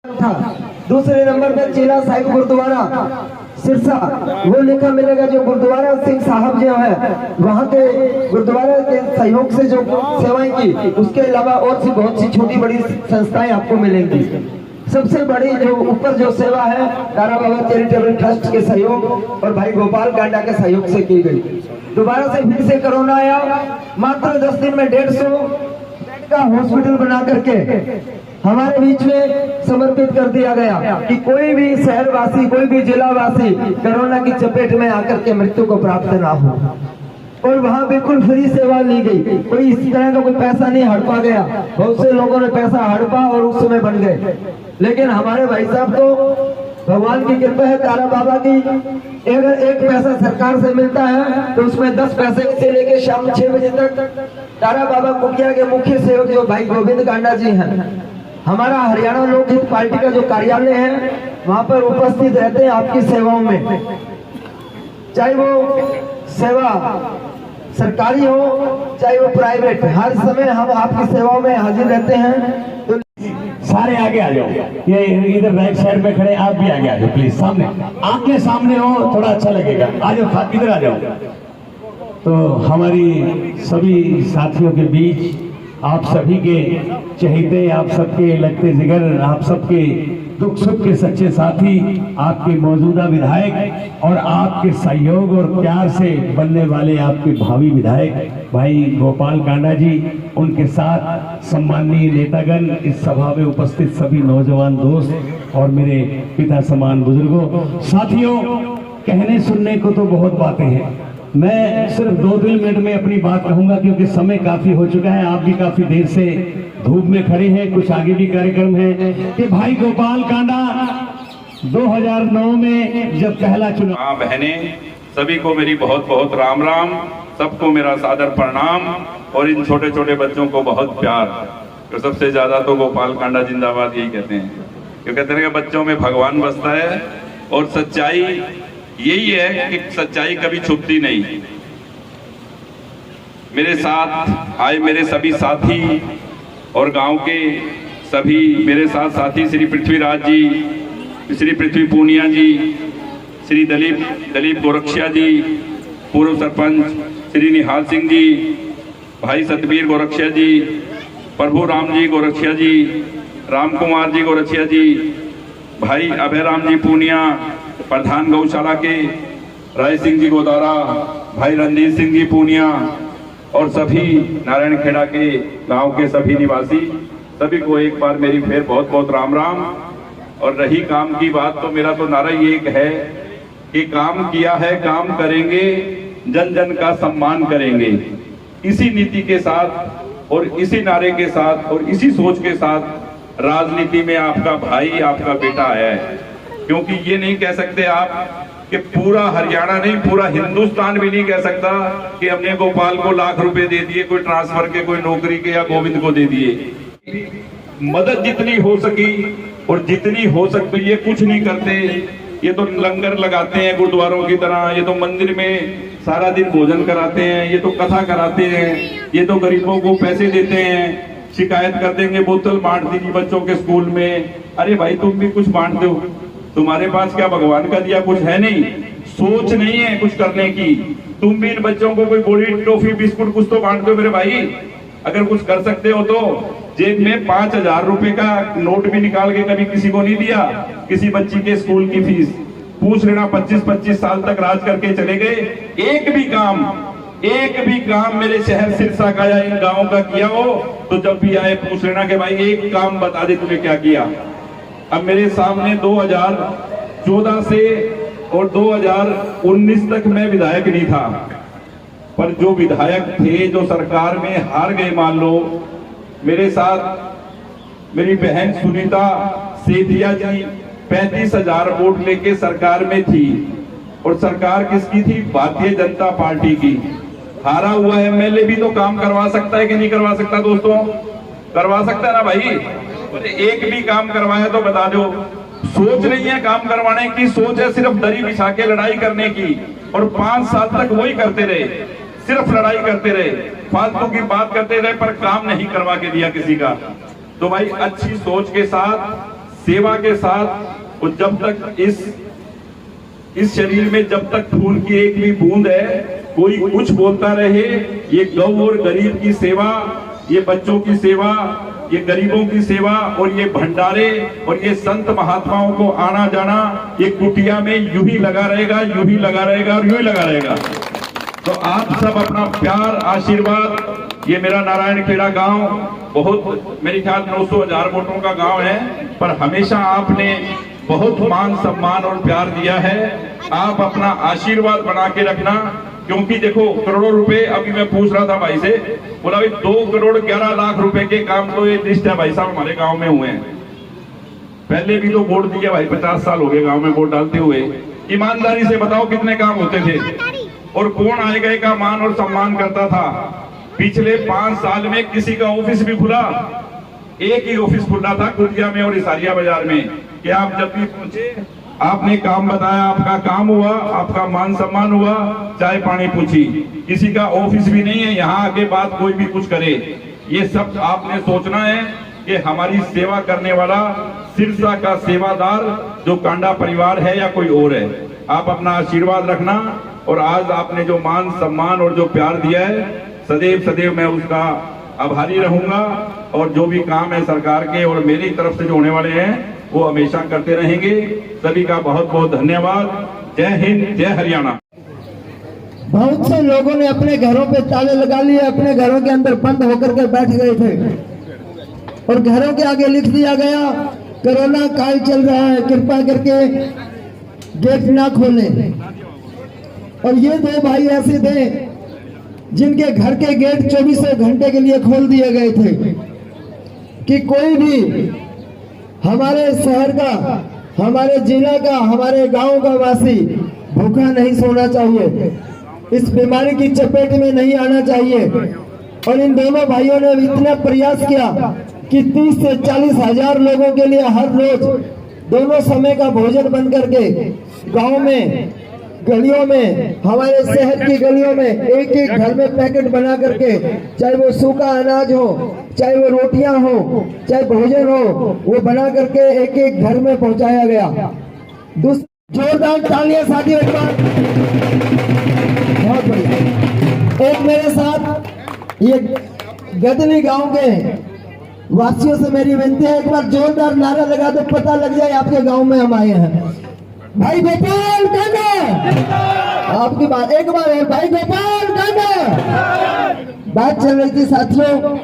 था। दूसरे नंबर पर चीला साहिब गुरुद्वारा सिरसा, वो लिखा मिलेगा जो गुरुद्वारा सिंह साहब जो है वहाँ के गुरुद्वारा के सहयोग से जो सेवाएं की, उसके अलावा और सी बहुत सी छोटी बड़ी संस्थाएं आपको मिलेंगी। सबसे बड़ी जो ऊपर जो सेवा है तारा बाबा चैरिटेबल ट्रस्ट के सहयोग और भाई गोपाल कांडा के सहयोग से की गई। दोबारा से फिर से कोरोना आया, मात्र 10 दिन में 150 बेड का हॉस्पिटल बना करके हमारे बीच में समर्पित कर दिया गया कि कोई भी शहरवासी, कोई भी जिलावासी कोरोना की चपेट में आकर के मृत्यु को प्राप्त ना हो। और वहाँ बिल्कुल फ्री सेवा ली गई, कोई इस तरह का कोई पैसा नहीं हड़पा गया। बहुत से लोगों ने पैसा हड़पा और उस समय बन गए, लेकिन हमारे भाई साहब तो भगवान की कृपा है, तारा बाबा की। अगर 1 पैसा सरकार से मिलता है तो उसमें 10 पैसे से लेकर शाम 6 बजे तक तारा बाबा कुटिया के मुख्य सेवक जो भाई गोविंद कांडा जी हैं, हमारा हरियाणा लोकहित पार्टी का जो कार्यालय है वहां पर उपस्थित रहते हैं आपकी सेवाओं में। चाहे वो सेवा सरकारी हो चाहे वो प्राइवेट, हर समय हम आपकी सेवाओं में हाजिर रहते हैं। तो सारे आगे आ जाओ, ये इधर राइट साइड में खड़े, आप भी आगे आ जाओ प्लीज। सामने आंखें सामने हो, थोड़ा अच्छा लगेगा। आ जाओ, इधर आ जाओ। तो हमारी सभी साथियों के बीच आप सभी के चहेते, आप सबके लगते जिगर, आप सबके दुख सुख के सच्चे साथी, आपके मौजूदा विधायक और आपके सहयोग और प्यार से बनने वाले आपके भावी विधायक भाई गोपाल कांडा जी, उनके साथ सम्माननीय नेतागण, इस सभा में उपस्थित सभी नौजवान दोस्त और मेरे पिता समान बुजुर्गों, साथियों, कहने सुनने को तो बहुत बातें हैं। मैं सिर्फ 2-3 मिनट में अपनी बात कहूंगा क्योंकि समय काफी हो चुका है। आप भी काफी देर से धूप में खड़े हैं, कुछ आगे भी कार्यक्रम है कि भाई गोपाल कांडा 2009 में जब पहला चुनाव। माँ बहनें सभी को मेरी बहुत बहुत राम राम, सबको मेरा सादर प्रणाम और इन छोटे छोटे बच्चों को बहुत प्यार। तो सबसे ज्यादा तो गोपाल कांडा जिंदाबाद यही कहते हैं, क्योंकि कहते हैं कि बच्चों में भगवान बसता है और सच्चाई यही है कि सच्चाई कभी छुपती नहीं। मेरे साथ आए मेरे सभी साथी और गांव के सभी मेरे साथ साथी, श्री पृथ्वीराज जी, श्री पृथ्वी पूनिया जी, श्री दलीप गोरखिया जी, पूर्व सरपंच श्री निहाल सिंह जी, भाई सतबीर गोरखिया जी, प्रभु राम जी गोरखिया जी, राम कुमार जी गोरखिया जी, भाई अभय राम जी पूनिया, प्रधान गौशाला के राय सिंह जी गोदारा, भाई रणजीत सिंह जी पूनिया और सभी नारायण खेड़ा के गांव के सभी निवासी, सभी को एक बार मेरी फिर बहुत बहुत राम राम। और रही काम की बात, तो मेरा तो नारा ये है कि काम किया है, काम करेंगे, जन जन का सम्मान करेंगे। इसी नीति के साथ और इसी नारे के साथ और इसी सोच के साथ राजनीति में आपका भाई, आपका बेटा आया है। क्योंकि ये नहीं कह सकते आप कि पूरा हरियाणा नहीं, पूरा हिंदुस्तान भी नहीं कह सकता कि हमने गोपाल को लाख रुपए दे दिए, कोई ट्रांसफर के, कोई नौकरी के, या गोविंद को दे दिए। मदद जितनी हो सकी और जितनी हो सकती है कुछ नहीं करते। ये तो लंगर लगाते हैं गुरुद्वारों की तरह, ये तो मंदिर में सारा दिन भोजन कराते हैं, ये तो कथा कराते हैं, ये तो गरीबों को पैसे देते हैं। शिकायत कर देंगे बोतल बांट दीजिए बच्चों के स्कूल में। अरे भाई तुम भी कुछ बांट दो, तुम्हारे पास क्या भगवान का दिया कुछ है नहीं? सोच नहीं है कुछ करने की। तुम भी इन बच्चों को कोई गोली टॉफी बिस्कुट कुछ तो बांट दो मेरे भाई, अगर कुछ कर सकते हो तो। जेब में 5000 रुपए का नोट भी निकाल के कभी किसी को नहीं दिया। किसी बच्ची के स्कूल की फीस पूछ लेना, 25-25 साल तक राज करके चले गए। एक भी काम मेरे शहर सिरसा का या इन गाँव का किया हो तो जब भी आए पूछ लेना कि भाई एक काम बता दे तूने क्या किया। अब मेरे सामने 2014 से और 2019 तक मैं विधायक नहीं था, पर जो विधायक थे जो सरकार में हार गए, मान लो मेरे साथ मेरी बहन सुनीता सेठिया जी 35,000 वोट लेके सरकार में थी। और सरकार किसकी थी? भारतीय जनता पार्टी की। हारा हुआ एमएलए भी तो काम करवा सकता है कि नहीं करवा सकता? दोस्तों करवा सकता है ना भाई? एक भी काम करवाया तो बता दो। सोच नहीं है काम करवाने की, सोच है सिर्फ दरी बिछा के लड़ाई करने की। और 5 साल तक वही करते रहे, सिर्फ लड़ाई करते रहे, फालतू की बात करते रहे, पर काम नहीं करवा के दिया किसी का। तो भाई अच्छी सोच के साथ सेवा के साथ, और जब तक इस शरीर में जब तक खून की एक भी बूंद है, कोई कुछ बोलता रहे, ये गौ और गरीब की सेवा, ये बच्चों की सेवा, ये गरीबों की सेवा, और ये भंडारे और ये संत महात्माओं को आना जाना, ये कुटिया में यूं ही लगा रहेगा, यूं ही लगा रहेगा और यूं ही लगा रहेगा। तो आप सब अपना प्यार, आशीर्वाद, ये मेरा नारायणखेड़ा गांव बहुत, मेरे ख्याल 900,000 वोटों का गांव है, पर हमेशा आपने बहुत मान सम्मान और प्यार दिया है। आप अपना आशीर्वाद बना के रखना, क्योंकि देखो करोड़ों रुपए, अभी मैं पूछ रहा था भाई से, बोला भाई 2 करोड़ 11 लाख रुपए के काम तो ये लिस्ट है भाई साहब हमारे गांव में हुए हैं। पहले भी तो वोट दिए भाई, 50 साल हो गए गांव में वोट डालते हुए। ईमानदारी से बताओ कितने काम होते थे और कौन आए गए का मान और सम्मान करता था। पिछले 5 साल में किसी का ऑफिस भी खुला, एक ही ऑफिस खुला था कुटिया में और इसारिया बाजार में, कि आप जब भी पहुंचे आपने काम बताया, आपका काम हुआ, आपका मान सम्मान हुआ, चाय पानी पूछी। किसी का ऑफिस भी नहीं है यहाँ आके बात कोई भी कुछ करे। ये सब आपने सोचना है कि हमारी सेवा करने वाला सिरसा का सेवादार जो कांडा परिवार है या कोई और है। आप अपना आशीर्वाद रखना, और आज आपने जो मान सम्मान और जो प्यार दिया है, सदैव सदैव मैं उसका आभारी रहूंगा, और जो भी काम है सरकार के और मेरी तरफ से जो होने वाले हैं वो हमेशा करते रहेंगे। सभी का बहुत बहुत धन्यवाद। जय हिंद, जय हरियाणा। बहुत से लोगों ने अपने घरों पे ताले लगा लिए, अपने घरों के अंदर बंद होकर के बैठ गए थे, और घरों के आगे लिख दिया गया कोरोना काल चल रहा है, कृपा करके गेट ना खोलें। और ये 2 भाई ऐसे थे जिनके घर के गेट 24 घंटे के लिए खोल दिए गए थे कि कोई भी हमारे शहर का, हमारे जिला का, हमारे गांव का वासी भूखा नहीं सोना चाहिए, इस बीमारी की चपेट में नहीं आना चाहिए। और इन दोनों भाइयों ने इतना प्रयास किया कि 30 से 40 हजार लोगों के लिए हर रोज दोनों समय का भोजन बन करके गांव में, गलियों में, हमारे शहर की गलियों में एक एक घर में पैकेट बना करके, चाहे वो सूखा अनाज हो, चाहे वो रोटियां हो, चाहे भोजन हो, वो बना करके एक एक घर में पहुंचाया गया। जोरदार तालियां साथियों एक बार, बहुत बढ़िया। एक मेरे साथ ये गदनी गांव के वासियों से मेरी विनती है, एक बार जोरदार नारा लगा दो, पता लग जाए आपके गांव में हम आए हैं। भाई गोपाल कांडा, आपकी बात एक बार है, भाई गोपाल कांडा। बात चल रही थी साथियों